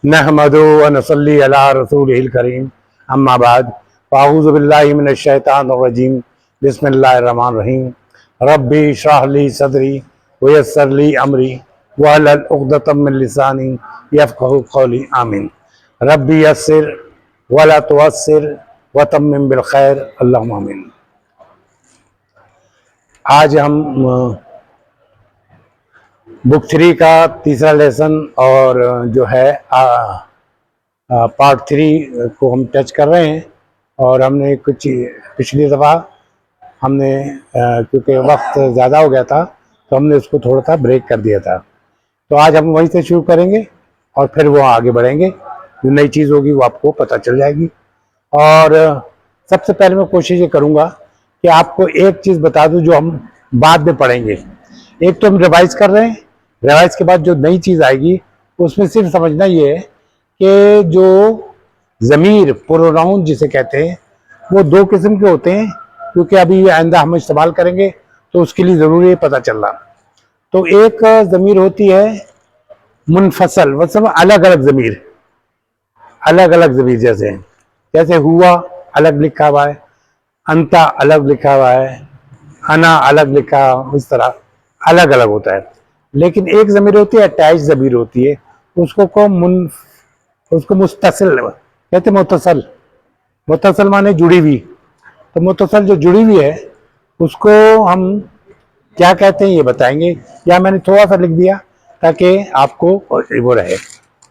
नहमदु व नसल्ली अला रसूलिल करीम अम्मा बाद फ़अऊज़ु बिल्लाहि मिनश शैतानिर रजीम बिस्मिल्लाहिर रहमानिर रहीम रब्बी इश्रह ली सदरी व यस्सिर ली अमरी वहलुल उक़दतम मिन लिसानी यफ़क़हू क़ौली आमीन। रब्बी यस्सिर वला तुअस्सिर व तम्मिम बिल खैर अल्लाहुम्मा आमीन। आज हम बुक 3 का तीसरा लेसन और जो है पार्ट 3 को हम टच कर रहे हैं। और हमने कुछ पिछली दफ़ा हमने क्योंकि वक्त ज़्यादा हो गया था तो हमने उसको थोड़ा सा ब्रेक कर दिया था। तो आज हम वहीं से शुरू करेंगे और फिर वो आगे बढ़ेंगे। जो नई चीज़ होगी वो आपको पता चल जाएगी। और सबसे पहले मैं कोशिश ये करूँगा कि आपको एक चीज़ बता दूँ जो हम बाद में पढ़ेंगे। एक तो हम रिवाइज कर रहे हैं, रिवाइज के बाद जो नई चीज़ आएगी उसमें सिर्फ समझना ये है कि जो ज़मीर प्रोनाउन जिसे कहते हैं वो दो किस्म के होते हैं, क्योंकि अभी आइंदा हम इस्तेमाल करेंगे तो उसके लिए ज़रूरी है पता चलना। तो एक ज़मीर होती है मुनफसल, मतलब अलग अलग ज़मीर, अलग अलग ज़मीर जैसे जैसे हुआ अलग लिखा हुआ है, अंता अलग लिखा हुआ है, अना अलग लिखा, इस तरह अलग अलग होता है। लेकिन एक ज़मीर होती है अटैच ज़मीर होती है, उसको मुस्तसिल कहते हैं। मुतसल, मुतसल माने जुड़ी हुई। तो मुतसल जो जुड़ी हुई है उसको हम क्या कहते हैं ये बताएंगे, या मैंने थोड़ा सा लिख दिया ताकि आपको वो रहे।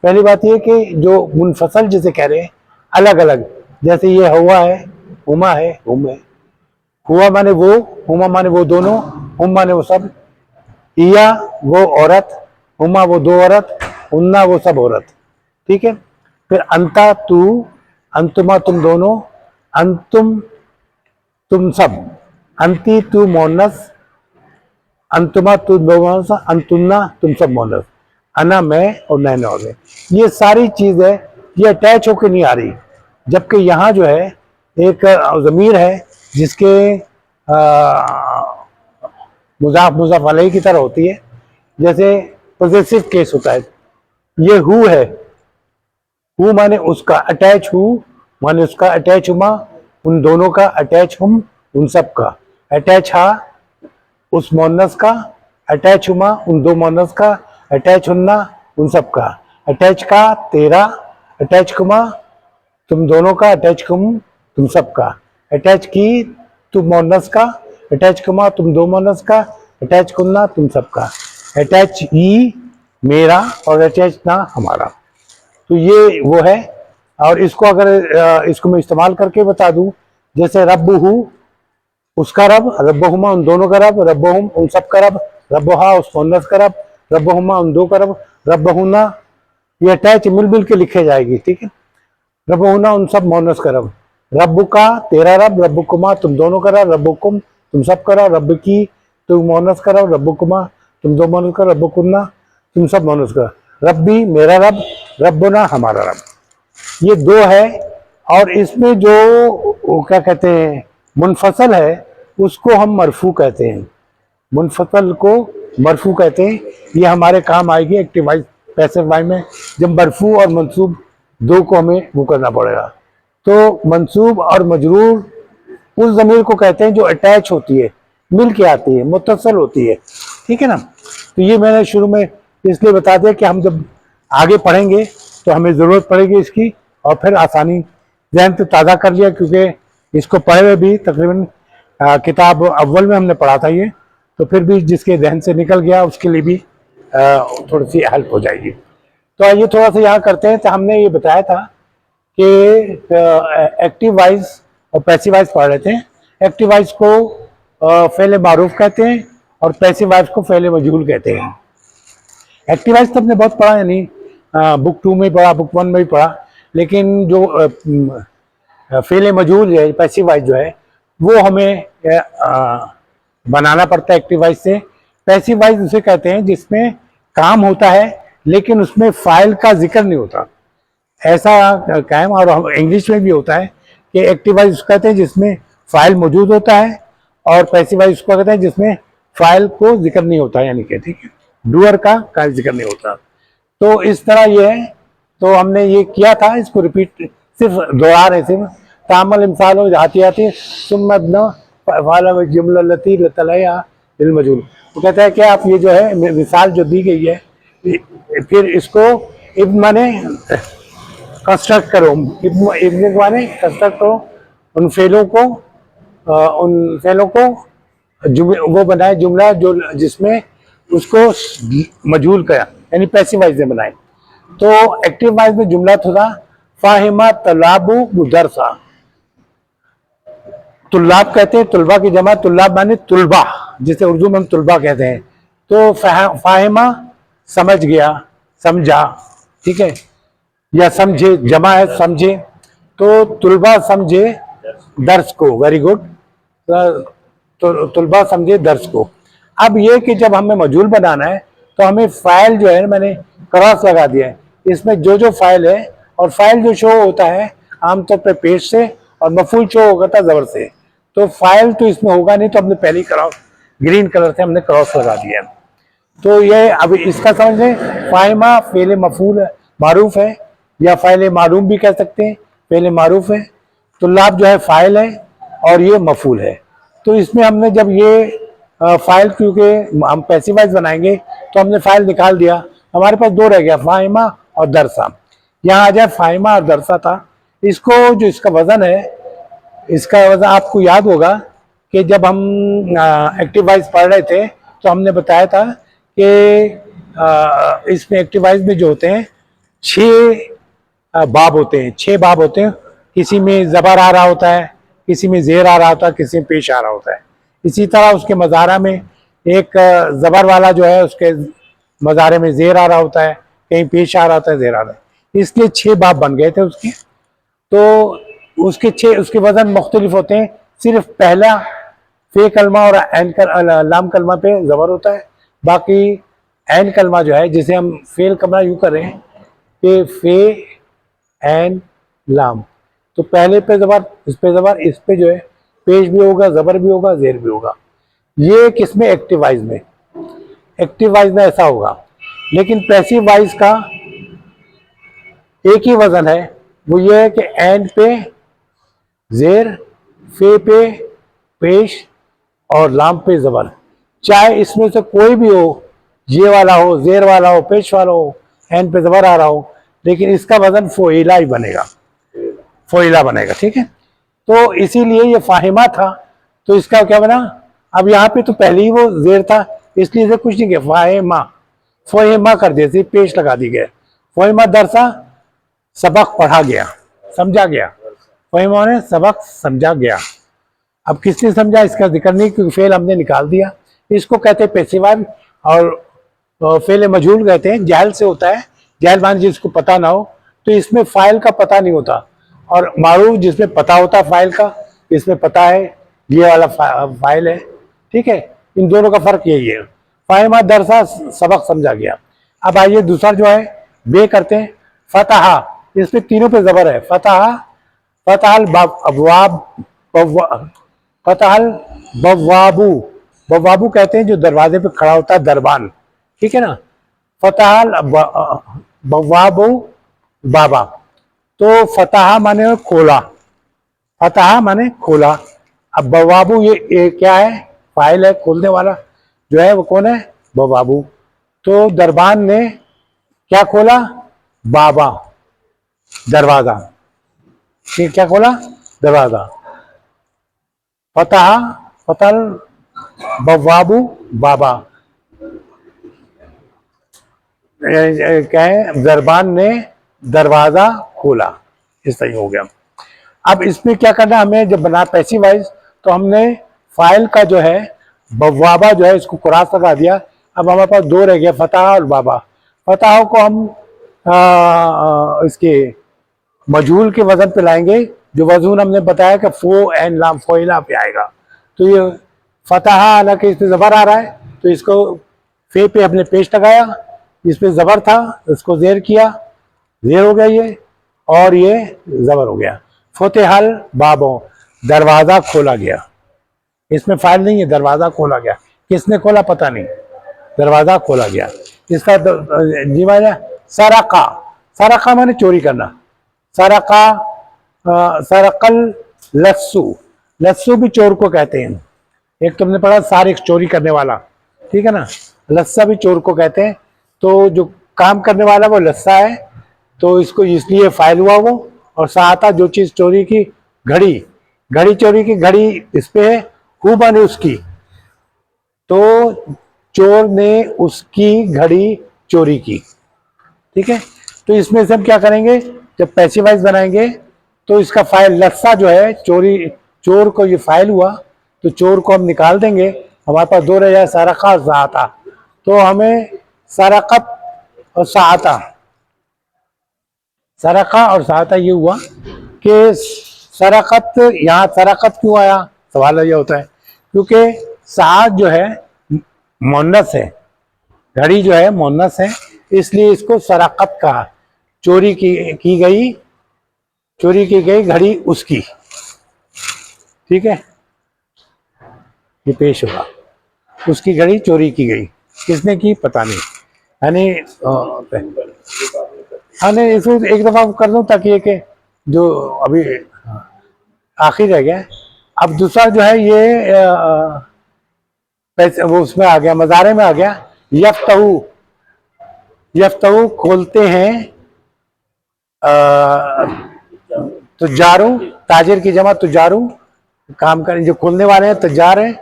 पहली बात ये कि जो मुनफसल जिसे कह रहे हैं अलग अलग, जैसे ये हुआ है, हुमा है, हुम है। हुआ माने वो, हुमा माने वो दोनों, हुम माने वो सब, इया वो औरत, हुमा वो दो औरत, उन्ना वो सब औरत। ठीक है। फिर अंता तू, अंतुमा तुम दोनों, अंतुम तुम सब, अंती तू मोनस, अंतुमा तू दो मोनस, अंतुन्ना तुम सब मोनस, अना मैं और नैन और मैं। ये सारी चीज है, ये अटैच होकर नहीं आ रही। जबकि यहाँ जो है एक ज़मीर है जिसके मुज़ाफ मुज़ाफ अलैहि की तरह होती है, जैसे पॉजेसिव केस होता है। ये हु है, हु माने उसका, अटैच हु माने उसका, अटैच हुमा उन दोनों का, अटैच हम उन सब का, अटैच हा उस मोनस का, अटैच हुमा उन दो मोनस का, अटैच हुन्ना उन सब का, अटैच का तेरा, अटैच कुमा तुम दोनों का, अटैच कुम तुम सब का, अटैच की तुम मोनस का, अटैच कुमा तुम दो मोनस का, अटैच कुन्ना तुम सब का, अटैच ई मेरा और अटैच ना हमारा। तो ये वो है। और इसको अगर इसको मैं इस्तेमाल करके बता दूं, जैसे रब्बुहु उसका रब, रब्बुहुमा उन दोनों का रब, रब्बुहुम उन सब का रब, रब्बुहा उस मोनस का रब, रब्बुहुमा उन दो का रब, रब्बुहुन्ना ये अटैच मिल मिल के लिखे जाएगी। ठीक है। रब्बुहुन्ना उन सब मोनस का रब, रब्बु का तेरा रब, रब्बुकुमा तुम दोनों का रब, रब्बुकुम तुम सब का रब, रब्ब की तुम मोनस का रब, रब्बुकुमा तुम दो मोनस का, रब्बुकुन्ना तुम सब मोनस का, रब्बी मेरा रब, रब्बुना हमारा रब। ये दो है। और इसमें जो वो क्या कहते हैं मुनफसल है उसको हम मरफू कहते हैं। मुनफसल को मरफू कहते हैं। ये हमारे काम आएगी एक्टिव वाइज पैसिव वाइज में, जब मरफू और मंसूब दो को हमें वो करना पड़ेगा। तो मंसूब और मजरूर उस ज़मीर को कहते हैं जो अटैच होती है, मिल के आती है, मुत्तसल होती है। ठीक है ना। तो ये मैंने शुरू में इसलिए बता दिया कि हम जब आगे पढ़ेंगे तो हमें ज़रूरत पड़ेगी इसकी, और फिर आसानी जहन से ताज़ा कर लिया, क्योंकि इसको पढ़े हुए भी तकरीबन किताब अव्वल में हमने पढ़ा था ये, तो फिर भी जिसके जहन से निकल गया उसके लिए भी थोड़ी सी हेल्प हो जाएगी। तो आइए थोड़ा सा यहाँ करते हैं। तो हमने ये बताया था कि एक्टिव वाइज और पैसिव वाइज पढ़ रहे थे। एक्टिव वाइज को फ़ेल मारूफ कहते हैं और पैसिव वाइज को फ़ेल मजहूल कहते हैं। एक्टिव वाइज तो हमने बहुत पढ़ा, यानी बुक 2 में पढ़ा, बुक 1 में भी पढ़ा, लेकिन जो फ़ेल मजहूल है पैसिव वाइज जो है वो हमें बनाना पड़ता है एक्टिव वाइज से। पैसिव वाइज उसे कहते हैं जिसमें काम होता है लेकिन उसमें फाइल का जिक्र नहीं होता, ऐसा कायम। और इंग्लिश में भी होता है कि एक्टिव वाइज उसको कहते हैं जिसमें फाइल मौजूद होता है, और पैसिव वाइज उसको कहते हैं जिसमें फाइल को जिक्र नहीं होता, यानी कि ठीक है डूअर का जिक्र नहीं होता। तो इस तरह ये है तो हमने ये किया था, इसको रिपीट सिर्फ दोहरा रहे थे। तामल इंसान हो जाती आती सुम्मत न वाला जुमला लती लतलया दिल मजूल। वो कहता है कि आप ये जो है मिसाल जो दी गई है, फिर इसको इब्न माने कंस्ट्रक्ट करो, इब्न माने कंस्ट्रक्ट करो, उन फेलों को वो बनाए जुमला जो जिसमें उसको मजूल करा, यानी पैसिव वाइज में बनाए। तो एक्टिव वाइज में जुमला था फाहिमा तलाबु मुदरसा। तुल्लाब कहते हैं, तुलबा की जमा, तुल्लाब माने तुलबा, जिसे उर्दू में हम तुलबा कहते हैं। तो फाहिमा समझ गया, समझा, ठीक है, या समझे, जमा है समझे, तो तुलबा समझे दर्स को, वेरी गुड, तो तुलबा समझे दर्स को। अब ये कि जब हमें मजूल बनाना है तो हमें फाइल जो है, मैंने क्रॉस लगा दिया है, इसमें जो फाइल है, और फाइल जो शो होता है आमतौर पर पेश से, और मफूल शो होगा था जबर से। तो फाइल तो इसमें होगा नहीं, तो हमने पहले क्रॉस ग्रीन कलर से हमने क्रॉस लगा दिया। तो ये अब इसका समझ लें, फाहिमा फेले मफूल मारूफ है, या फाइल मारूम भी कह सकते हैं, पहले मारूफ है, तुल्लाब जो है फाइल है, और ये मफूल है। तो इसमें हमने जब ये फाइल, क्योंकि हम पैसिवाइज बनाएंगे तो हमने फाइल निकाल दिया, हमारे पास दो रह गया, फाहिमा और दरसा। यहाँ आ जाए फाहिमा और दरसा था, इसको जो इसका वजन है, इसका वजन आपको याद होगा कि जब हम एक्टिव वाइज पढ़ रहे थे तो हमने बताया था कि इसमें एक्टिव वाइज में जो होते हैं 6 बाब होते हैं, 6 बाब होते हैं। किसी में जबर आ रहा होता है, किसी में जेर आ रहा होता है, किसी में पेश आ रहा होता है। इसी तरह उसके मज़ारा में एक जबर वाला जो है, उसके मज़ारे में जेर आ रहा होता है, कहीं पेश आ रहा होता है, जेर आ रहा है। इसलिए 6 बाब बन गए थे उसके। तो उसके वजन मुख्तलिफ होते हैं। सिर्फ पहला फे कलमा और लाम कलमा पे जबर होता है, बाकी एन कलमा जो है, जिसे हम फेल कलमा यूँ करें कि फे एन लाम, तो पहले पे जबर, इस पे जबर, इस पे जो है पेश भी होगा, जबर भी होगा, जेर भी होगा। ये किसमें? एक्टिव वाइज में। एक्टिव वाइज में ऐसा होगा, लेकिन पैसिव वाइज का एक ही वजन है, वो ये है कि एन पे जेर, फे पे पेश, और लाम पे जबर। चाहे इसमें से कोई भी हो, ये वाला हो, जेर वाला हो, पेश वाला हो, एन पे जबर आ रहा हो, लेकिन इसका वजन फोइला ही बनेगा, फोइला बनेगा, ठीक है। तो इसीलिए ये फाहिमा था, तो इसका क्या बना? अब यहाँ पे तो पहले ही वो जेर था, इसलिए इसे कुछ नहीं किया, फाहिमा, फोहिमा कर दिया, पेश लगा दी गया। फोहिमा दरसा, सबक पढ़ा गया, समझा गया। फोहिमा ने सबक समझा गया। अब किसने समझा इसका जिक्र नहीं, क्योंकि फेल हमने निकाल दिया। इसको कहते हैं पेशिवार, और फेल मजहूल कहते हैं, जाहिल से होता है। जाहिल मान जिसको पता ना हो, तो इसमें फाइल का पता नहीं होता, और मारूफ जिसमें पता होता फाइल का, इसमें पता है ये वाला फाइल है, ठीक है। इन दोनों का फर्क यही है। फाहिमा दरसा, सबक समझा गया। अब आइए दूसरा जो है बे करते हैं। फतहा, इसमें तीनों पे जबर है। फतहा, फतहल अबवाब, फतहल बवाबू, बवाबू कहते हैं जो दरवाजे पे खड़ा होता है, दरबान, ठीक है ना। फतहल बवाबू बाबा, तो फतहा माने खोला, फतहा माने खोला। अब बवाबू ये क्या है? फाइल है, खोलने वाला जो है वो कौन है? बवाबू। तो दरबान ने क्या खोला? बाबा, दरवाजा, ठीक, क्या खोला? दरवाजा। फतहा, फतल बवाबू बाबा, क्या है? दरबान ने दरवाजा खोला, इस तरह हो गया। अब इसमें क्या करना हमें, जब बना पैसिव वाइज, तो हमने फाइल का जो है बवाबा जो है इसको क्रॉस लगा दिया। अब हमारे पास दो रह गया, फतहा और बाबा। फतहा को हम इसके मजहूल के वजन पे लाएंगे, जो वजून हमने बताया कि फो एन लाम, फोइला पे आएगा। तो ये फतहा, हालांकि इस पे जबर आ रहा है, तो इसको फे पे हमने पेश लगाया, इस पे जबर था, इसको जेर किया, जेर हो गया ये, और ये जबर हो गया। फतेहल बाबों, दरवाजा खोला गया। इसमें फाइल नहीं है, दरवाजा खोला गया। किसने खोला पता नहीं, दरवाजा खोला गया। इसका जी माना सरका, सरका माने चोरी करना, सरका, सरकल लस्सू, लस्सू भी चोर को कहते हैं। एक तुमने पढ़ा सारिक, चोरी करने वाला, ठीक है ना, लस्सा भी चोर को कहते हैं। तो जो काम करने वाला वो लस्सा है, तो इसको इसलिए फाइल हुआ वो। और सहायता जो चीज चोरी की, घड़ी, घड़ी चोरी की, घड़ी इस पे है, हु माने उसकी, तो चोर ने उसकी घड़ी चोरी की, ठीक है। तो इसमें से हम क्या करेंगे, जब पैसिवाइज बनाएंगे तो इसका फाइल लस्सा जो है, चोरी, चोर को ये फाइल हुआ, तो चोर को हम निकाल देंगे। हमारे पास दो रह जाए, सरका और सहायता, तो हमें सरकत और सहायता, सरका और सहायता ये हुआ कि सरकत, यहाँ सरकत क्यों आया, सवाल ये होता है, क्योंकि सात जो है मुन्नस है, घड़ी जो है मुन्नस है, इसलिए इसको सरकत कहा। चोरी की गई, चोरी की गई घड़ी उसकी, ठीक है, ये पेश होगा, उसकी घड़ी चोरी की गई, किसने की पता नहीं, यानी हाँ नहीं, इसको एक दफा कर दूं ताकि ये कि जो अभी आखिर रह गया। अब दूसरा जो है ये पैसे वो उसमें आ गया, मजारे में आ गया, यफ्तहू, यफ्तहू खोलते हैं, तुजारू, ताजिर की जमा तुजारू, काम करें जो खोलने वाले हैं तजार हैं।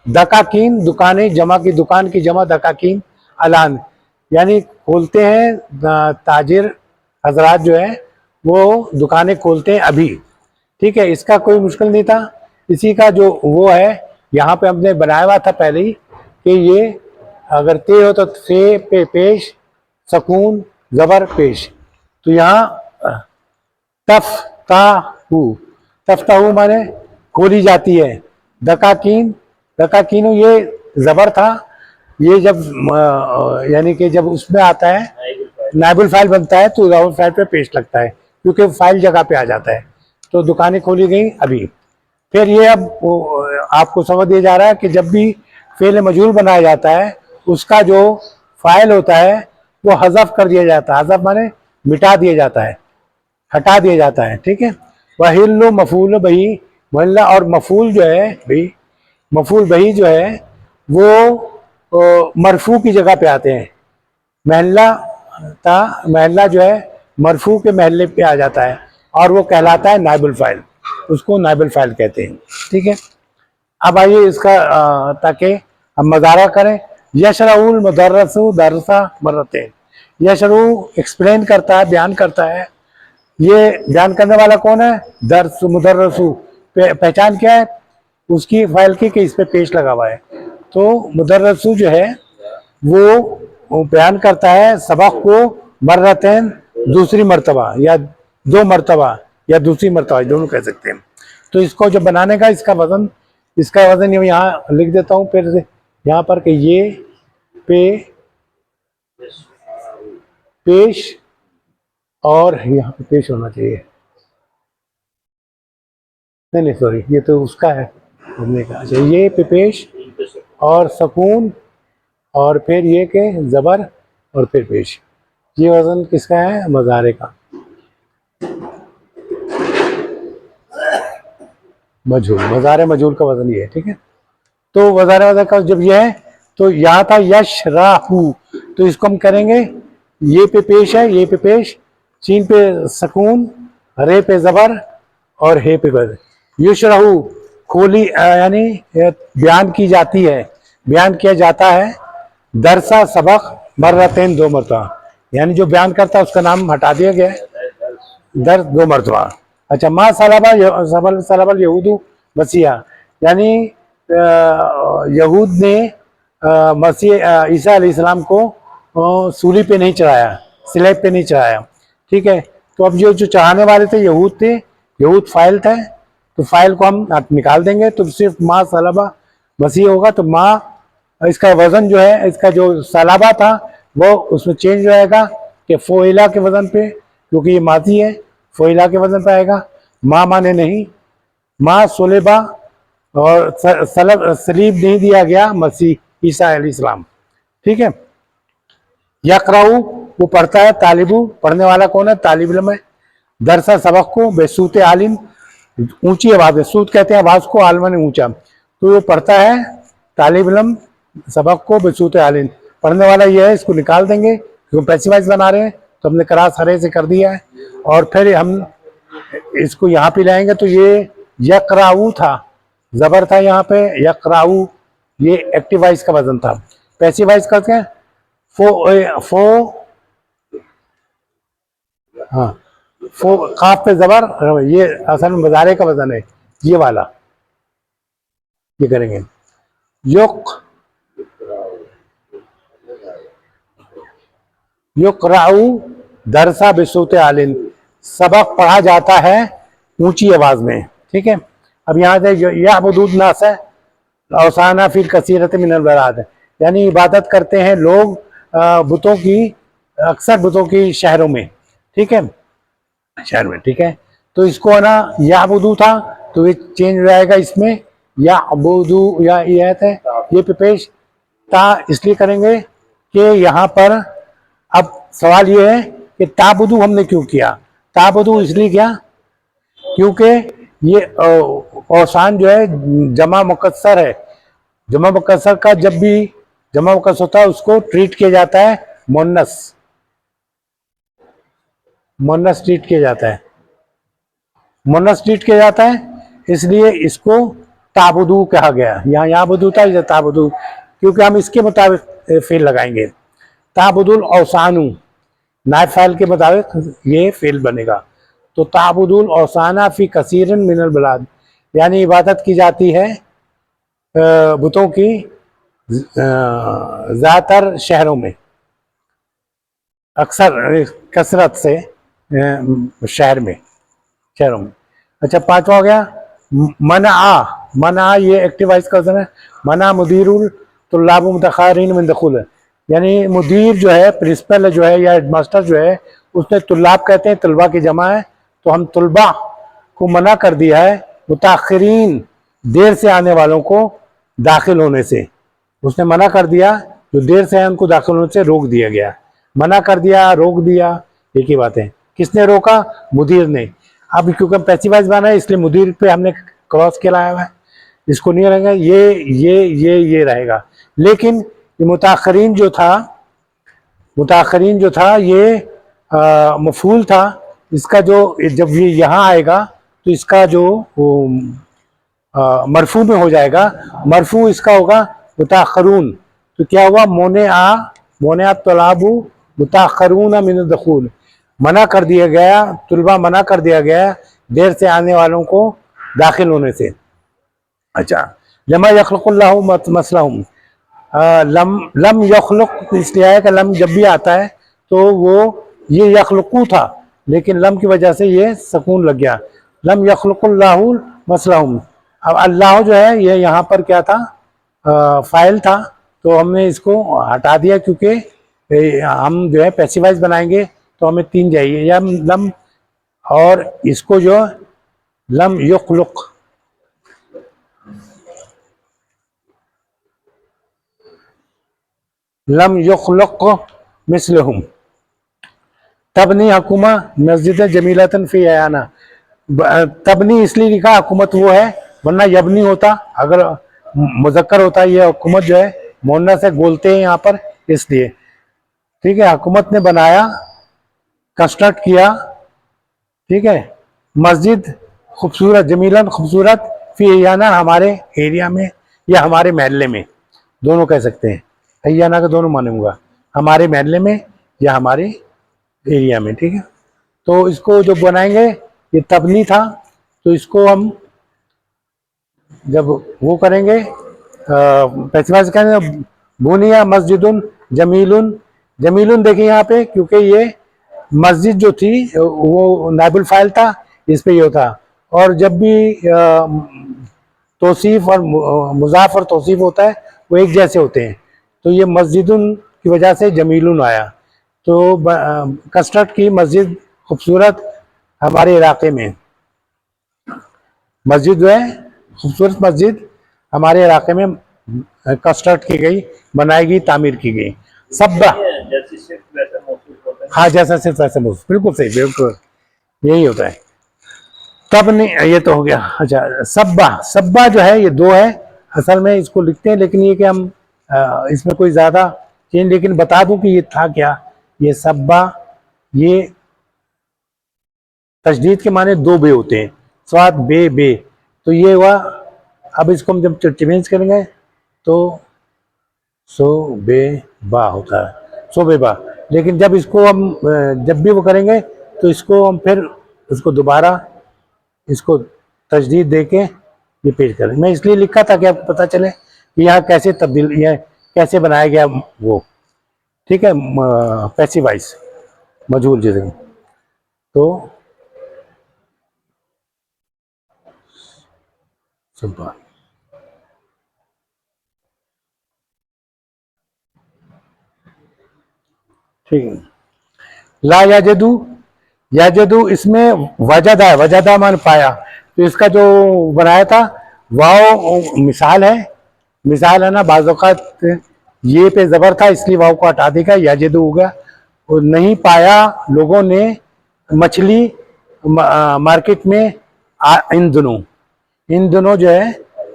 दकाकीन, दुकानें, जमा की दुकान की जमा दकाकीन, अलान, यानी खोलते हैं ताजिर हजरात जो है वो दुकानें खोलते हैं अभी, ठीक है। इसका कोई मुश्किल नहीं था, इसी का जो वो है यहाँ पे हमने बनाया हुआ था पहले ही कि ये अगर ते हो तो से पे पेश, सकून जबर पेश, तो यहाँ तफ्ताहू, तफ्ताहू माने खोली जाती है। दकाकीन, दकाकीन ये जबर था, ये जब यानी कि जब उसमें आता है नाइबुल फाइल बनता है तो नाइबुल फाइल पे पेश लगता है, क्योंकि फाइल जगह पे आ जाता है। तो दुकानें खोली गई अभी। फिर ये अब आपको समझ दिया जा रहा है कि जब भी फेल मजहूल बनाया जाता है उसका जो फाइल होता है वो हज़फ कर दिया जाता है, हज़फ माने मिटा दिया जाता है, हटा दिया जाता है, ठीक है। वहिल्लो मफूल बही, महल्ला और मफूल जो है भाई, मफूल बही जो है वो मरफू की जगह पे आते हैं। महल्ला था, महल्ला जो है मरफू के महल्ले पे आ जाता है और वो कहलाता है नाइबुल फाइल, उसको नाइबुल फाइल कहते हैं, ठीक है। अब आइए इसका ताकि हम मजारा करें। यशरउल मुदर्रसु दरसा मर्रतें, यशरू एक्सप्लेन करता है, बयान करता है। ये बयान करने वाला कौन है, दर्स मुदर्रसु, पहचान क्या है उसकी फाइल की कि इस पे पेश लगा हुआ है। तो मुदर्रसु जो है वो बयान करता है सबक को मर्रतें, दूसरी मर्तबा या दो मर्तबा या दूसरी मर्तबा, दोनों कह सकते हैं। तो इसको जब बनाने का इसका वजन यहाँ लिख देता हूँ फिर यहाँ पर कि ये पे पेश, और यहाँ पे पेश होना चाहिए, नहीं सॉरी, ये तो उसका है हमने कहा। अच्छा, ये पे पेश और सकून और फिर ये के जबर और फिर पेश, ये वजन किसका है, मजारे का, मजहूल, मजारे मजहूल का वजन ये है, ठीक है। तो वजारे वजन का जब ये है तो यहाँ था यश राहू, तो इसको हम करेंगे ये पे पेश है, ये पे पेश, चीन पे सकून, रे पे जबर और हे पे बद। युशरहू खोली यानी बयान की जाती है, बयान किया जाता है। दरसा सबक मर्रतें दो मरतबा, यानी जो बयान करता है उसका नाम हटा दिया गया है, दर दो मरतबा। अच्छा, माँ सलाबल यहूदू मसीहा, यानी यहूद ने मसीह ईसा अलैहिस्सलाम को सूली पे नहीं चढ़ाया, स्लेब पे नहीं चढ़ाया, ठीक है। तो अब जो चढ़ाने वाले थे यहूद थे, यहूद फाइल था, तो फाइल को हम निकाल देंगे तो सिर्फ माँ सलाबा मसीह होगा। तो माँ, इसका वजन जो है, इसका जो सलाबा था वो उसमें चेंज हो जाएगा कि फोइला के वजन पे, क्योंकि ये माजी है, फोइला के वजन पे आएगा। माँ माने नहीं, माँ सोलेबा और सलीब नहीं दिया गया मसीह ईसा अलैहिस्सलाम, ठीक है। यकराऊ वो पढ़ता है, तालिबू पढ़ने वाला कौन है, तालिब इल्म है। दरसा सबक को बेसूत आलिम, ऊंची आवाज है, सूत कहते हैं आवाज को, आलम ने ऊंचा, तो वो पढ़ता है तालिब इल्म सबक को बेसूत आलिम। पढ़ने वाला ये है, इसको निकाल देंगे क्योंकि पैसिवाइज बना रहे हैं, तो हमने क्रास हरे से कर दिया है। और फिर हम इसको यहाँ पे लाएंगे तो ये यकराऊ था, जबर था यहाँ पे, यकराऊ, ये एक्टिव वॉइस का वजन था। पैसिव वॉइस करते हैं फो, हाँ फो, काफ पे जबर, ये असल में बजारे का वजन है, ये वाला, ये करेंगे युकराऊ दरसा बिसूत आलिन, सबक पढ़ा जाता है ऊंची आवाज में, ठीक है। अब यहाँ से याबुदून नास है, औसाना फिर कसीरत मिनल बरात है, यानी इबादत करते हैं लोग बुतों की, अक्सर बुतों की शहरों में, ठीक है, शहर में, ठीक है। तो इसको है ना याबुदू था, तो ये चेंज हो जाएगा इसमें याबुदू, या ये है ये पे पेश ता इसलिए करेंगे कि यहाँ पर अब सवाल ये है कि ताबुदू हमने क्यों किया, ताबुदू इसलिए किया क्योंकि ये औसान जो है जमा मुकस्सर है, जमा मुकस्सर का जब भी जमा मुकस्सर होता है उसको ट्रीट किया जाता है मुन्नस, मुन्नस ट्रीट किया जाता है, मुन्नस ट्रीट किया जाता है, इसलिए इसको ताबुदू कहा गया। यहाँ याबुदू था, इधर ताबुदू, क्योंकि हम इसके मुताबिक फेल लगाएंगे। ताबुदुल औसानू नायब फाइल के मुताबिक ये फेल बनेगा, तो ताबुदुल औसाना फी कसीरन मिनल बलाद, यानी इबादत की जाती है बुतों की ज़्यादातर शहरों में, अक्सर कसरत से शहरों में। अच्छा पांचवा हो गया मना, ये एक्टिवाइज कर है, मना मुदीरुल तुल्लाब मुतखारीन मिन दुखूल, यानी मुदीर जो है, प्रिंसिपल जो है या हेडमास्टर जो है, उसने तुल्लाब कहते हैं, तलबा की जमा है, तो हम तुल्बा को मना कर दिया है मुताखिरीन देर से आने वालों को दाखिल होने से, उसने मना कर दिया, जो देर से आए उनको दाखिल होने से रोक दिया गया, मना कर दिया, रोक दिया, एक ही बात है। किसने रोका, मुदीर ने। अब क्योंकि हम पैसिवाइज बना है इसलिए मुदीर पे हमने क्रॉस किया हुआ है, इसको नहीं रहेगा, ये रहेगा। लेकिन ये मुताखिरीन जो था ये मफूल था, इसका जो जब ये यहाँ आएगा तो इसका जो मरफू में हो जाएगा, मरफू इसका होगा मुताखरून, तो क्या हुआ, मोने तलाबू मुताखरून मिन दुखूल, मना कर दिया गया, तुलबा मना कर दिया गया देर से आने वालों को दाखिल होने से। अच्छा लमा यखलुकुल्लाहु मसलहुम, लम यखलुक इसलिए आया कि लम जब भी आता है तो वो ये यखलुकू था, लेकिन लम की वजह से ये सकून लग गया, लम यखलुकुल्लाहु मसलहुम। अब अल्लाह जो है ये यहाँ पर क्या था, फाइल था, तो हमने इसको हटा दिया क्योंकि हम जो है पैसिवाइज बनाएंगे तो हमें तीन चाहिए, या लम और इसको जो लम यखलुक, लम यखलुक मिसलहुम, तबनी हकुमा मस्जिद जमीलतन फी अयाना, तबनी इसलिए लिखा हुकूमत वो है, वरना यबनी होता, अगर मुजक्कर होता, ये हुकूमत जो है मोन्ना से बोलते हैं यहाँ पर, इसलिए ठीक है। हुकूमत ने बनाया, कंस्ट्रक्ट किया, ठीक है, मस्जिद खूबसूरत, जमीलन खूबसूरत, फी अयाना हमारे एरिया में या हमारे महल्ले में, दोनों कह सकते हैं, अयाना का दोनों मानूंगा, हमारे महल्ले में या हमारे एरिया में, ठीक है। तो इसको जो बनाएंगे, ये तबनी था, तो इसको हम जब वो करेंगे पैसिवाइज करेंगे, बुनिया मस्जिदुन जमीलुन, जमीलुन देखिए यहाँ पे, क्योंकि ये मस्जिद जो थी वो नाइबुल फाइल था, इस पे ये होता, और जब भी तौसीफ और मुजाफ और तौसीफ होता है वो एक जैसे होते हैं, तो ये मस्जिदुन की वजह से जमीलुन आया, तो कंस्ट्रक्ट की मस्जिद खूबसूरत हमारे इलाके में, मस्जिद जो है खूबसूरत मस्जिद हमारे इलाके में कंस्ट्रक्ट की गई, बनाई गई, तामीर की गई। सब हाँ जैसा सिर्फ वैसे बोल, बिल्कुल सही, बिल्कुल यही होता है। तब नहीं, ये तो हो गया। अच्छा सब्बा, सब्बा जो है ये दो है, असल में इसको लिखते हैं, लेकिन ये कि हम इसमें कोई ज्यादा चेंज, लेकिन बता दूं कि ये था क्या, ये सब्बा, ये तशदीद के माने दो बे होते हैं, स्वाद बे बे, तो ये हुआ। अब इसको हम जब चेंज करेंगे तो सो बे बा होता है, सो बे बा। लेकिन जब इसको हम जब भी वो करेंगे तो इसको हम फिर उसको दोबारा इसको तजदीद दे के ये पेश करें। मैं इसलिए लिखा ताकि आपको पता चले कि यहाँ कैसे तब्दील, यह कैसे बनाया गया वो, ठीक है, पैसिव वॉइस, मजहूल जैसे। तो सुबह, ठीक है। ला याजदू, याजदू इसमें वजदा है, वजदा मान पाया, तो इसका जो बनाया था वाव मिसाल है, मिसाल है ना, बाज़ औक़ात ये पे जबर था इसलिए वाव को हटा देगा, याजदू हो गया। और नहीं पाया लोगों ने मछली मार्केट में इन दिनों जो है,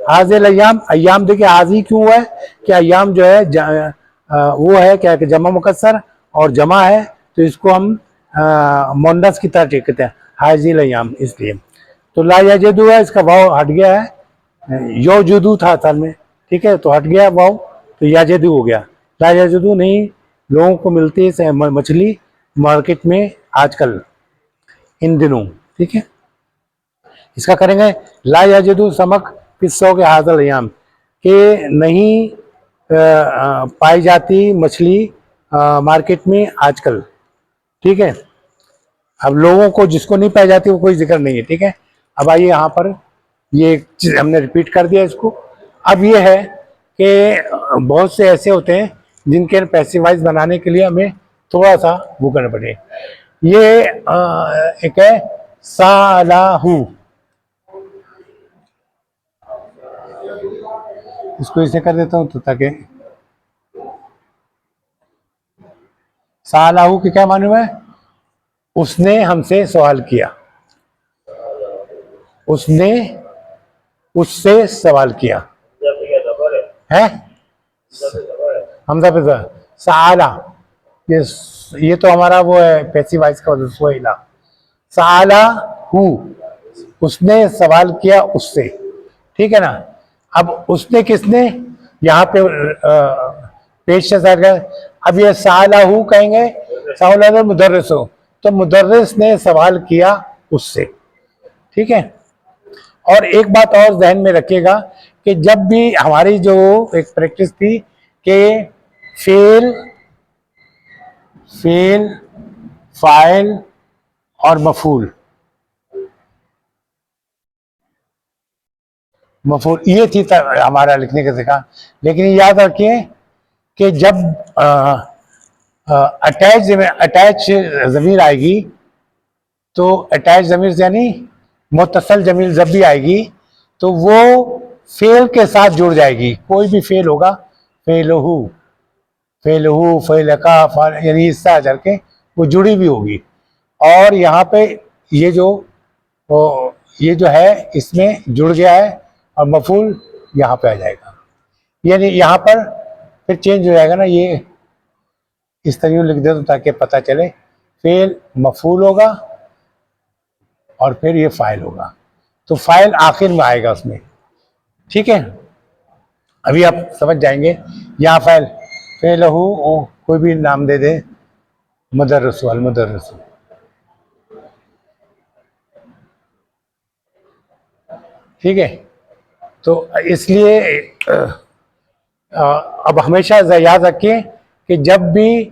हाजिल अयाम, अयाम देखिए हाजी क्यों हुआ है कि अयाम जो है वो है क्या कि जमा मुकस्सर और जमा है, तो इसको हम मुन्नस की तरह कहते हैं, हाजिल अयाम, इसलिए। तो ला यजदू है, इसका वाव हट गया है, यौजुदू था असल में, ठीक है, तो हट गया वाव, तो याजदू हो गया। ला यजदू नहीं लोगों को मिलती है मछली मार्केट में आजकल, इन दिनों, ठीक है। इसका करेंगे ला यजदू समक किस्सों के हाजल अयाम, के नहीं पाई जाती मछली मार्केट में आजकल, ठीक है। अब लोगों को जिसको नहीं पाई जाती वो कोई जिक्र नहीं है, ठीक है। अब आइए यहाँ पर, ये चीज हमने रिपीट कर दिया इसको। अब ये है कि बहुत से ऐसे होते हैं जिनके पैसिवाइज बनाने के लिए हमें थोड़ा सा वो करना पड़े। ये एक है सालाहू, इसको इसे कर देता हूँ तो ताकि सालाहू के क्या मालूम है, उसने हमसे सवाल किया, उसने उससे सवाल किया है, हमजा पे साला, ये तो हमारा वो है पैसिव वॉइस का सुहेला। साला हु, उसने सवाल किया उससे, ठीक है ना। अब उसने किसने, यहाँ पे पेश से अब ये सालाहू कहेंगे, साला मुदर्रिस हो, तो मुदर्रिस ने सवाल किया उससे, ठीक है। और एक बात और जहन में रखिएगा कि जब भी हमारी जो एक प्रैक्टिस थी कि फेल, फेल, फाइल और मफूल, मफूल ये थी हमारा लिखने का सिखा। लेकिन याद रखिए कि जब अटैच ज़मीर आएगी, तो अटैच ज़मीर यानी मुत्तसल ज़मीर जब भी आएगी तो वो फेल के साथ जुड़ जाएगी, कोई भी फेल होगा, फेलहू, फेलहू, फेलका, यानी इस तरह करके वो जुड़ी भी होगी। और यहाँ पे ये जो है इसमें जुड़ गया है और मफूल यहाँ पे आ जाएगा, यानी यहाँ पर फिर चेंज हो जाएगा ना, ये इस तरह लिख दे तो ताकि पता चले, फेल मफूल होगा और फिर ये फाइल होगा, तो फाइल आखिर में आएगा उसमें, ठीक है। अभी आप समझ जाएंगे। यहाँ फाइल फेलहू, कोई भी नाम दे दे, मदरसू, अल मदरसू, ठीक है। तो इसलिए अब हमेशा याद रखिए कि जब भी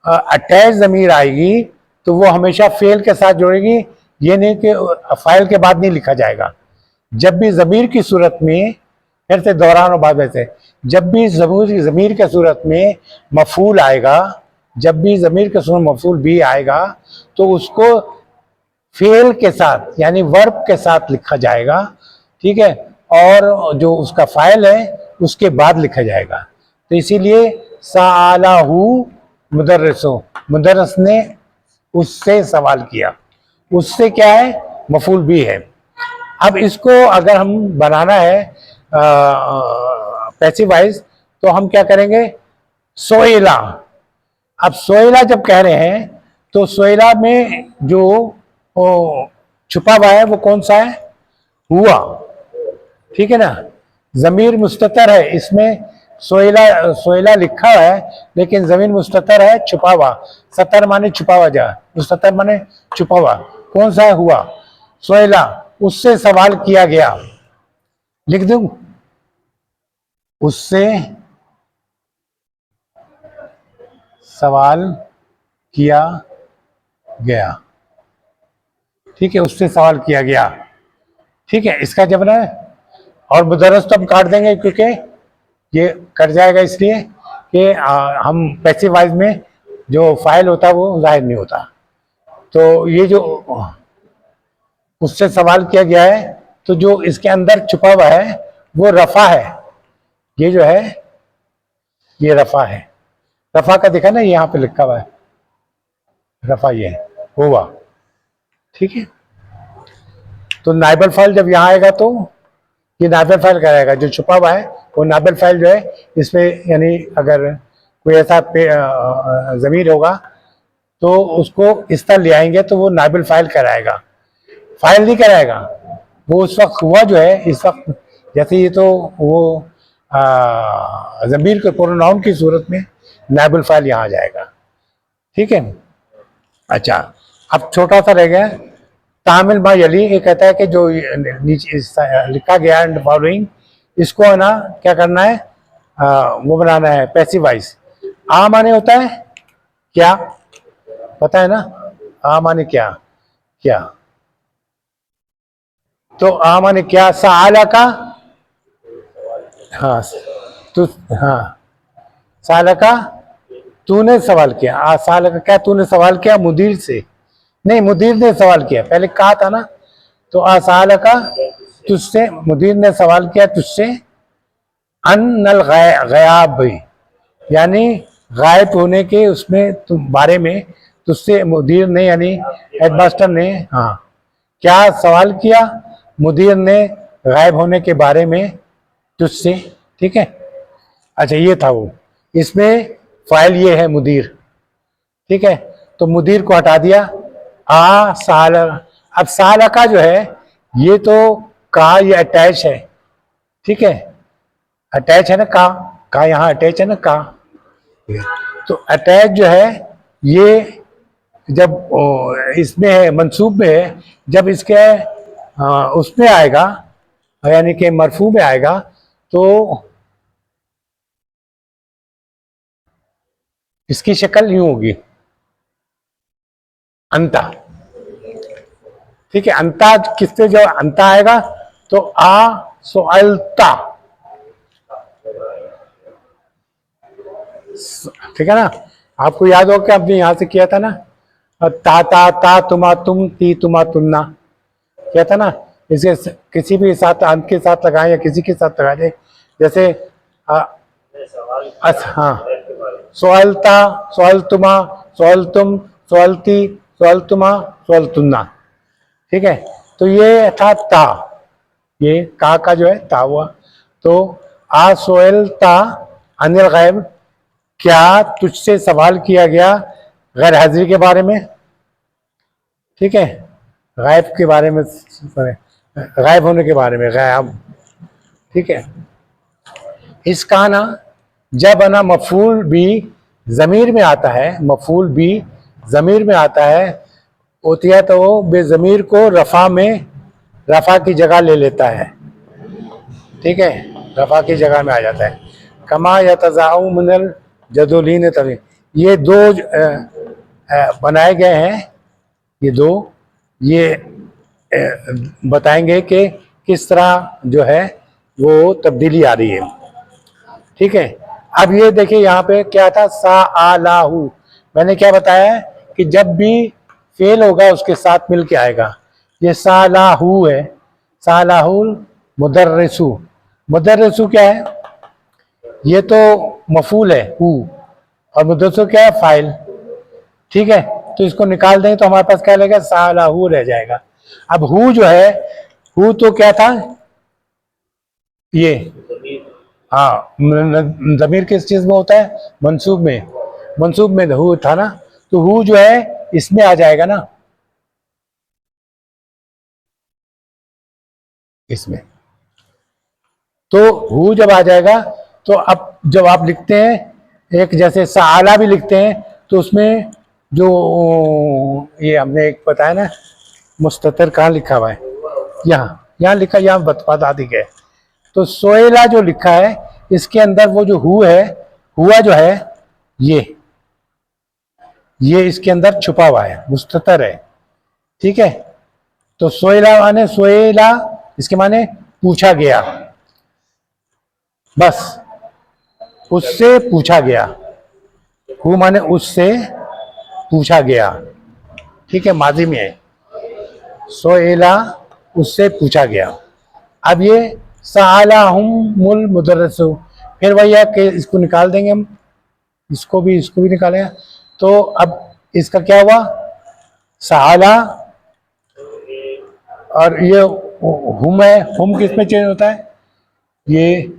अटैच ज़मीर आएगी तो वो हमेशा फेल के साथ जुड़ेगी, ये नहीं कि फाइल के बाद नहीं लिखा जाएगा। जब भी ज़मीर की सूरत में, फिर से दोहरान और बाद वैसे, जब भी ज़मीर के सूरत में मफूल आएगा, जब भी ज़मीर के सूरत मफूल भी आएगा तो उसको फेल के साथ यानी वर्ब के साथ लिखा जाएगा, ठीक है। और जो उसका फाइल है उसके बाद लिखा जाएगा। तो इसीलिए सालाहू मुदर्रिसो, मुदर्रिस ने उससे सवाल किया। उससे क्या है, मफूल भी है। अब इसको अगर हम बनाना है पैसिव वॉइस, तो हम क्या करेंगे, सोएला। अब सोएला जब कह रहे हैं तो सोएला में जो छुपा हुआ है वो कौन सा है, हुआ। ठीक है ना, जमीर मुस्ततर है इसमें, सोएला सोएला लिखा हुआ है लेकिन जमीर मुस्ततर है, छुपा हुआ। सतर माने छुपा हुआ, जा मुस्ततर माने छुपा हुआ। कौन सा है, हुआ। सोएला, उससे सवाल किया गया। लिख दूं, उससे सवाल किया गया। ठीक है, उससे सवाल किया गया। ठीक है, इसका जब ना, और मुदर्रस तो हम काट देंगे क्योंकि ये कट जाएगा, इसलिए कि हम पैसिव वॉइस में जो फाइल होता है वो जाहिर नहीं होता। तो ये जो उससे सवाल किया गया है, तो जो इसके अंदर छुपा हुआ है वो रफा है। ये जो है ये रफा है। रफा का देखा ना, यहाँ पे लिखा हुआ है रफा, ये हुआ। ठीक है, तो नाइबल फाइल जब यहाँ आएगा तो ये नाइबल फाइल कराएगा, जो छुपा हुआ है वो नाइबल फाइल जो है इसमें, यानी अगर कोई ऐसा ज़मीर होगा तो उसको इस तरह ले आएंगे तो वो नाइबल फाइल कराएगा, फाइल नहीं कराएगा। वो उस वक्त हुआ जो है, इस वक्त जैसे ये तो वो ज़मीर के प्रोनाउन की सूरत में नाइबल फाइल यहाँ आ जाएगा। ठीक है, अच्छा, अब छोटा सा रह गया तामिल मा यली। ये कहता है कि जो नीचे लिखा गया एंड फॉलोइंग, इसको है ना क्या करना है, वो बनाना है पैसिव वॉइस। आ माने होता है क्या, पता है ना, आ माने क्या, क्या। तो आ माने क्या, साला का, हाँ तो, हाँ साला का तूने सवाल किया। आ साला का क्या, तूने सवाल किया मुदीर से, नहीं मुदीर ने सवाल किया, पहले कहा था ना। तो आसाल का, तुझसे, मुदीर ने सवाल किया तुझसे, अन नल गयाब भाई, यानी गायब होने के उसमें तुम बारे में तुझसे मुदीर ने, यानी हेडमास्टर ने, हाँ क्या सवाल किया, मुदीर ने गायब होने के बारे में तुझसे। ठीक है, अच्छा ये था वो, इसमें फाइल ये है मुदीर। ठीक है, तो मुदीर को हटा दिया। आ साल, अब साल का जो है ये तो का, ये अटैच है। ठीक है, अटैच है ना, का यहाँ अटैच है ना, का। तो अटैच जो है ये जब इसमें है, मंसूब में है, जब इसके उसमें आएगा, यानी कि मरफू में आएगा, तो इसकी शक्ल यूं होगी, अंता। ठीक है, अंता किससे, जो अंता आएगा तो आ सोअलता। ठीक है ना, आपको याद होगा कि आपने यहां से किया था ना, ता तुमा तुम, ती तुमा तुमना किया था ना। इसे किसी भी साथ अंत के साथ लगाए या किसी के साथ लगा दे, जैसे हाँ, सोअलता, सोअलतुमा, सोअलतुम, सोअलती, सोअलतुमा, सोअलतुन्ना। ठीक है, तो ये था ता, ये का जो है ता हुआ। तो आ सोएल ता अनिल गैब, क्या तुझसे सवाल किया गया गैर हाजिरी के बारे में। ठीक है, गायब के बारे में, गायब होने के बारे में, गायब। ठीक है, इसका ना जब ना मफूल भी ज़मीर में आता है, मफूल भी ज़मीर में आता है होती है, तो वो बेज़मीर को रफ़ा में, रफ़ा की जगह ले लेता है। ठीक है, रफ़ा की जगह में आ जाता है। कमा या तज़ाऊ मिनल जदोलीन तवी, ये दो बनाए गए हैं, ये दो, ये बताएंगे कि किस तरह जो है वो तब्दीली आ रही है। ठीक है, अब ये देखिए यहाँ पे क्या था, सा आ लाहू। मैंने क्या बताया कि जब भी फेल होगा उसके साथ मिल के आएगा। ये सा लाहू है, सा लाहुल मुदर्रिसु। मुदर्रिसु क्या है, ये तो मफूल है हु, और मुदर्रिसु क्या है, फाइल। ठीक है, तो इसको निकाल दें तो हमारे पास क्या लगेगा, सालहू रह जाएगा। अब हु जो है, हु तो क्या था ये, हाँ ज़मीर किस चीज में होता है, मंसूब में, मंसूब में हु था ना, तो हु जो है इसमें आ जाएगा ना, इसमें। तो हु जब आ जाएगा तो अब जब आप लिखते हैं एक जैसे साला भी लिखते हैं तो उसमें जो ये हमने एक बताया ना मुस्ततर, कहाँ लिखा हुआ है, यहाँ यहाँ लिखा, यहाँ बता दी गया। तो सोएला जो लिखा है इसके अंदर वो जो हु है, हुआ जो है ये इसके अंदर छुपा हुआ है, मुस्ततर है, ठीक है। तो सोएला माने, सोएला इसके माने पूछा गया, बस उससे पूछा गया, हु माने उससे पूछा गया, ठीक है, माजी में है, सोएला उससे पूछा गया। अब ये सालाहुमुल मुदर्रिसु, फिर वही है कि इसको निकाल देंगे हम, इसको भी निकालेंगे। तो अब इसका क्या हुआ, साला, और ये हुम है, हुम किस में चेंज होता है, ये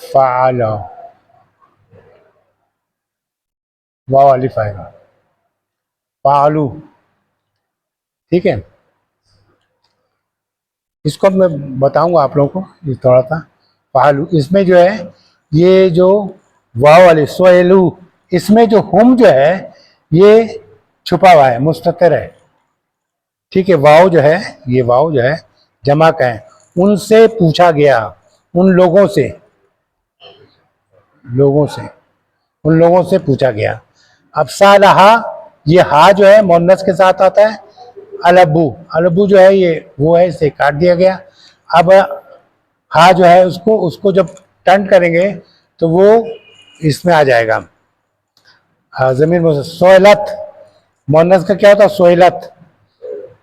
फाला, वाव अलिफ आएगा, फालू, ठीक है। इसको अब मैं बताऊंगा आप लोगों को, ये थोड़ा सा फालू, इसमें जो है ये जो वाव वाले सोएलू, इसमें जो हुम जो है ये छुपा हुआ है, मुस्ततर है, ठीक है। वाव जो है, ये वाव जो है जमा का है, उनसे पूछा गया, उन लोगों से, लोगों से, उन लोगों से पूछा गया। अब सालहा, ये हा जो है मोन्नस के साथ आता है, अलबू, अलबू जो है ये वो है, इसे काट दिया गया। अब हा जो है उसको उसको जब टर्न करेंगे तो वो इसमें आ जाएगा, जमीन में सोयलत, मोन्नस का क्या होता है, सोयलत,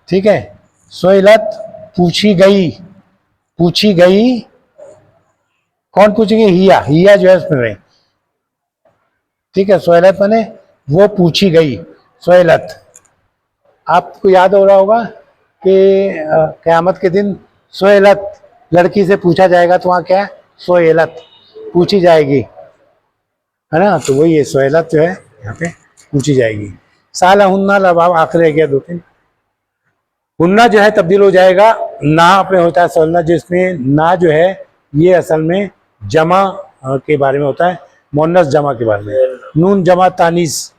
ठीक है। सोयलत पूछी गई, पूछी गई, कौन पूछेगी, हिया, हिया जो है उसमें रहे, ठीक है। सोयलत माने वो पूछी गई, सोयलत। आपको याद हो रहा होगा कि क़यामत के दिन सोयलत, लड़की से पूछा जाएगा तो वहाँ क्या है, सोयलत, पूछी जाएगी, है ना। तो वही है, सोयलत जो है यहाँ पे पूछी जाएगी। साला हुन्ना, लबाब आखिर रह गया 2-3, हुन्ना जो है तब्दील हो जाएगा ना पे होता है सोलना, जिसमें ना जो है ये असल में जमा के बारे में होता है, मोन्नस जमा के बारे में, नून जमा तानीस,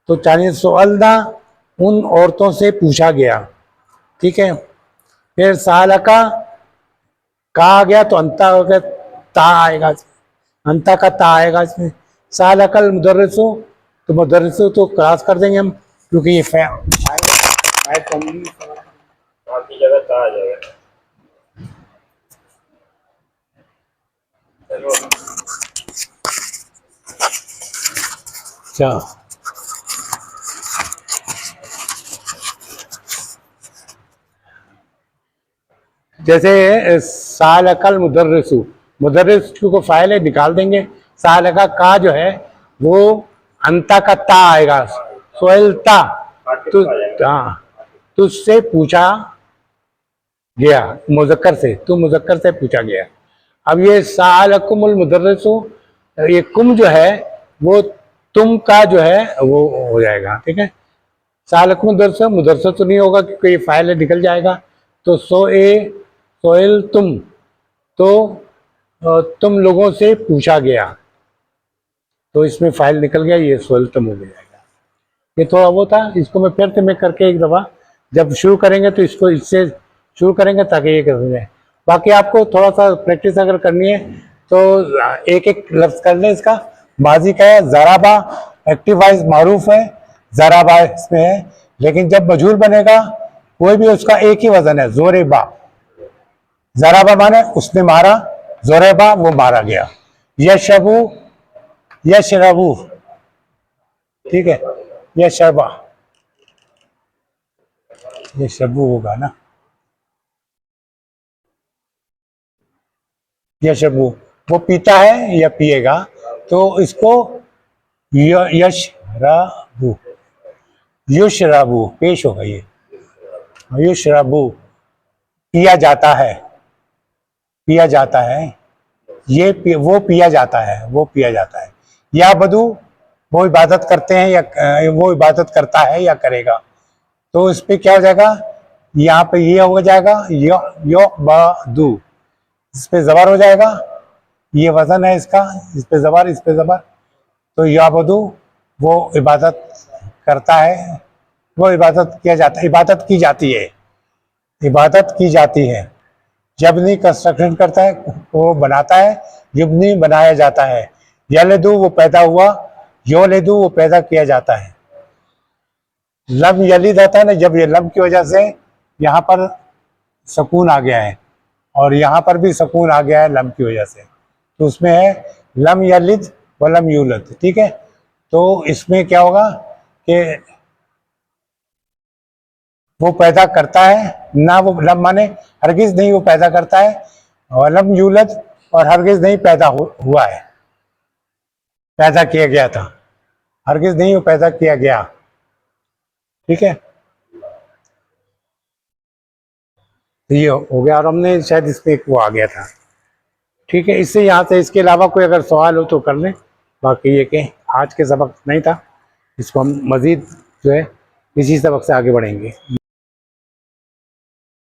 तो तानीस सोअलना, उन औरतों से पूछा गया, ठीक है। फिर सालका, का आ गया तो अंता हो गया, ता आएगा, अंता का ता आएगा इसमें। सालकल मुदर्रिसु, तो मुदर्रिसु तो क्रॉस कर देंगे हम, क्योंकि ये आपकी जगह ता आ जाएगा। क्या जैसे सालकल मुदर्रिसु, मुदर्रिस को फाइल है निकाल देंगे, सालका का जो है वो अंता का ता आएगा, सोएलता, तो हाँ, तुझसे पूछा गया, मुजक्कर से, तो मुजक्कर से पूछा गया। अब ये सालकुमुल मुदर्रिसु, ये कुम जो है वो तुम का जो है वो हो जाएगा, ठीक है। सालकुम मुदर्रिसु, मुदर्रिसु तो नहीं होगा क्योंकि ये फाइल निकल जाएगा, तो सोएल तुम, तो तुम लोगों से पूछा गया, तो इसमें फाइल निकल गया, ये सोएल तुम हो जाएगा। ये थोड़ा वो था, इसको मैं फिर से मैं करके एक दफ़ा जब शुरू करेंगे तो इसको इससे शुरू करेंगे ताकि ये कर जाए। बाकी आपको थोड़ा सा प्रैक्टिस अगर करनी है तो एक एक लफ्ज़ कर लें। इसका माजी का है ज़राबा, एक्टिव वाइज मारूफ है, ज़राबा इसमें है, लेकिन जब मजहूल बनेगा कोई भी उसका एक ही वजन है, ज़ोरेबा। ज़राबा माने उसने मारा, ज़ोरेबा वो मारा गया। यशबू, यशरबू, ठीक है, यशरबा, यशरबू होगा ना, यशरबू, वो पीता है या पिएगा, तो इसको यशरबू, युशरबू पेश होगा ये, युशरबू पिया जाता है, पिया जाता है, वो पिया जाता है, वो पिया जाता है। या बदू वो इबादत करते हैं या वो इबादत करता है या करेगा, तो इस पे क्या हो जाएगा, यहाँ पे ये हो जाएगा यो बदू, इस पे जबर हो जाएगा, ये वजन है इसका, इस पे जबर, इस पे जबर, तो या बदू वो इबादत करता है, वो इबादत किया जाता है, इबादत की जाती है, इबादत की जाती है। यबनी कंस्ट्रक्शन करता है, वो बनाता है, युबनी बनाया जाता है, यलिदु वो पैदा हुआ, योलिदु वो पैदा किया जाता है। लम यलिद आता है ना, जब ये लम की वजह से यहाँ पर सुकून आ गया है, और यहाँ पर भी सुकून आ गया है लम की वजह से, तो उसमें है लम यलिद व लम यूलद, ठीक है। तो इसमें क्या होगा कि वो पैदा करता है ना, वो लम माने हरगिज नहीं वो पैदा करता है, और लम यूलद और हरगिज नहीं पैदा हुआ है, पैदा किया गया था, हरगिज नहीं वो पैदा किया गया, ठीक है। तो ये हो गया, और हमने शायद इसमें एक वो आ गया था, ठीक है। इससे यहाँ से इसके अलावा कोई अगर सवाल हो तो कर लें, बाकी ये कि आज के सबक नहीं था, इसको हम मज़ीद जो है इसी सबक से आगे बढ़ेंगे।